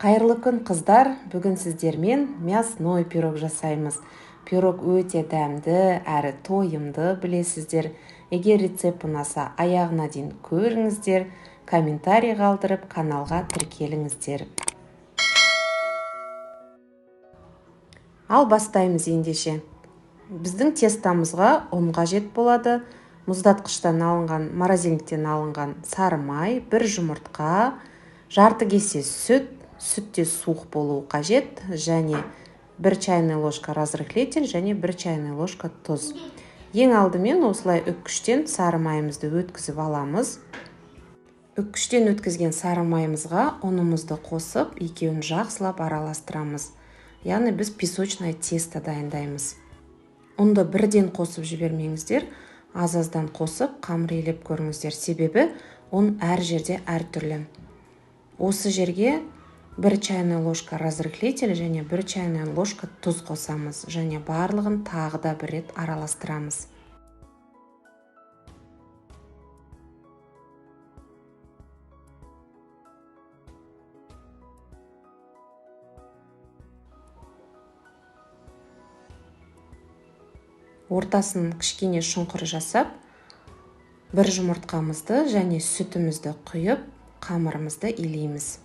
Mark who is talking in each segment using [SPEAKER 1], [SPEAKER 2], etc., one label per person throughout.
[SPEAKER 1] Қайырлы күн қыздар, бүгін сіздермен мясной пирог жасаймыз. Пирог өте дәмді әрі тойымды, білесіздер. Егер рецепт ұнаса, аяғына дейін көріңіздер, комментарий қалдырып, каналға тіркеліңіздер. Ал бастаймыз ендеше. Біздің тестамызға ұн қажет болады. Мұздатқыштан алынған, морозильниктен алынған сары май, бір жұмыртқа, жарты кесе сүтте суық болуы қажет, және 1 чайный ложка разрыхлитель және 1 чайный ложка тұз. Ең алдымен осылай үккіштен сары майымызды өткізіп аламыз. Үккіштен өткізген сары майымызға ұнымызды қосып, екеуін жақсылап араластырамыз. Яғни біз песочное тесто дайындаймыз. Ұнды бірден қосып жібермеңіздер, аз-аздан қосып, қамырлеп көріңіздер. Себебі ұн әр жерде әртүрлі. Осы жерге 1 чайный ложка разрыхлитель және 1 чайный ложка тұз қосамыз, және барлығын тағы да бір рет араластырамыз. Ортасын кішкене шұңқыр жасап, бір жұмыртқамызды және сүтімізді құйып, қамырымызды илейміз.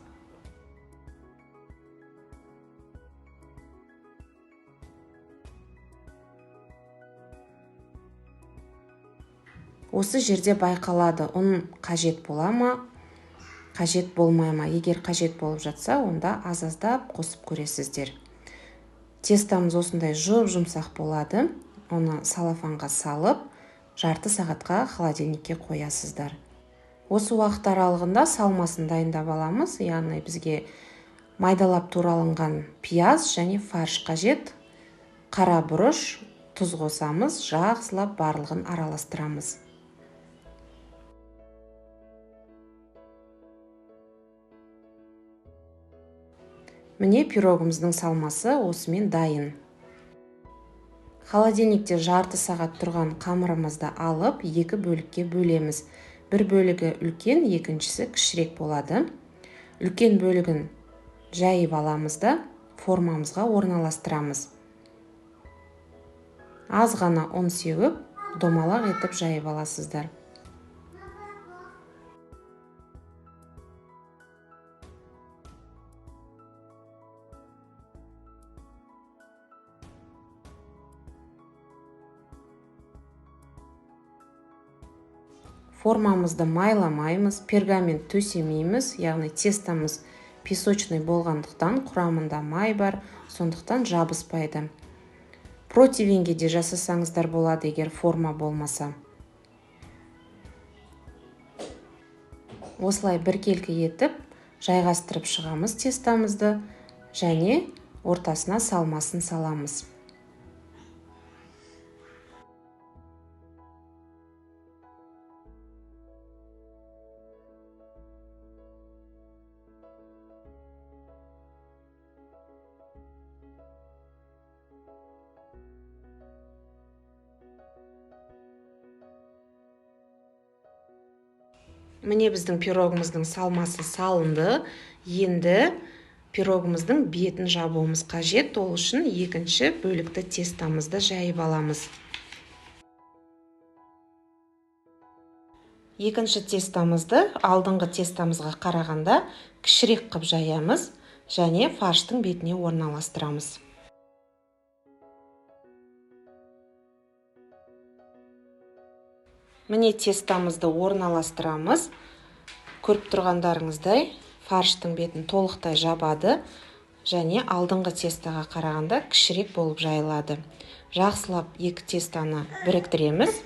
[SPEAKER 1] Осы жерде байқалады, ұн қажет бола ма, қажет болмай ма. Егер қажет болып жатса, онда аз-аздап қосып көресіздер. Тестамыз осындай жұмсақ болады. Оны салафанға салып, жарты сағатқа холодильникке қоясыздар. Осы уақыт аралығында салмасын дайындап аламыз. Яғни бізге майдалап туралынған пияз және фарш қажет. Қара бұрыш, тұз қосамыз, жақсылап барлығын араластырамыз. Міне пирогымыздың салмасы осымен дайын. Холодильникте жарты сағат тұрған қамырымызды алып, 2 бөлікке бөлеміз. Бір бөлігі үлкен, екіншісі кішірек болады. Үлкен бөлігін жайып аламыз да формамызға орналастырамыз. Аз ғана ұн сеуіп, домалақ етіп жайып аласыздар. Формамызды майламаймыз, пергамент төсемейміз, яғни тестамыз песочный болғандықтан құрамында май бар, сондықтан жабыспайды. Противеньге де жасасаңыздар болады, егер форма болмаса. Осылай біркелкі етіп, жайғастырып шығамыз тестамызды, және ортасына салмасын саламыз. Міне біздің пирогымыздың салмасы салынды. Енді пирогымыздың бетін жабуымыз қажет. Ол үшін екінші бөлікті тестамызды жайып аламыз. Екінші тестамызды алдыңғы тестамызға қарағанда кішірек қып жаямыз және фарштың бетіне орналастырамыз. Міне тестамызды орналастырамыз. Көріп тұрғандарыңыздай, фарштың бетін толықтай жабады және алдыңғы тестаға қарағанда кішірек болып жайылады. Жақсылап екі тестаны біріктіреміз.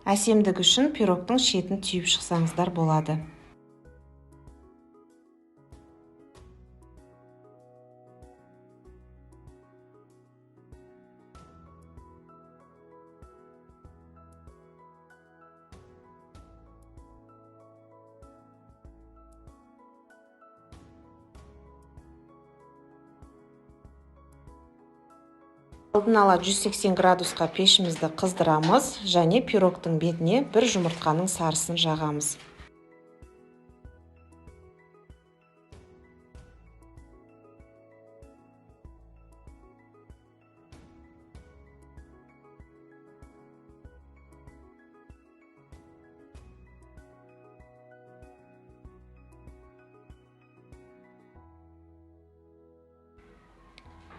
[SPEAKER 1] Әсемдік үшін пирогтың шетін түйіп шықсаңыздар болады. Алдын ала 180 градусқа пешімізді қыздырамыз және пирогтың бетіне бір жұмыртқаның сарысын жағамыз.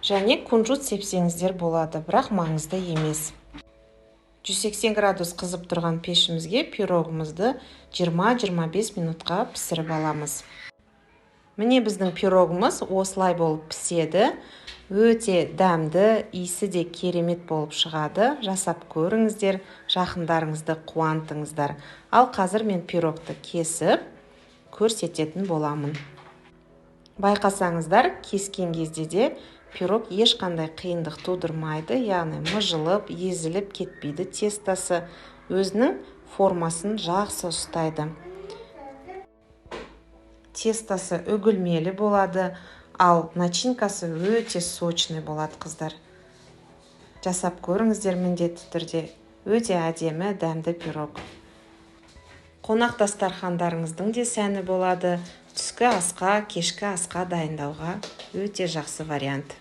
[SPEAKER 1] Және кунжут сепсеңіздер болады, бірақ маңызды емес. 180 градус қызып тұрған пешімізге пирогымызды 20-25 минутқа пісіріп аламыз. Міне біздің пирогымыз осылай болып піседі. Өте дәмді, иісі де керемет болып шығады. Жасап көріңіздер, жақындарыңызды қуантыңыздар. Ал қазір мен пирогты кесіп көрсететін боламын. Байқасаңыздар, кескен кезде де пирог ешқандай қиындық тудырмайды, яғни мыжылып, езіліп кетпейді. Тестасы өзінің формасын жақсы ұстайды. Тестасы үгілмелі болады, ал начинкасы өте сочный болады, қыздар. Жасап көріңіздер міндетті түрде. Өте әдемі, дәмді пирог. Қонақ дастархандарыңыздың де сәні болады. Түскі асқа, кешкі асқа дайындауға өте жақсы вариант.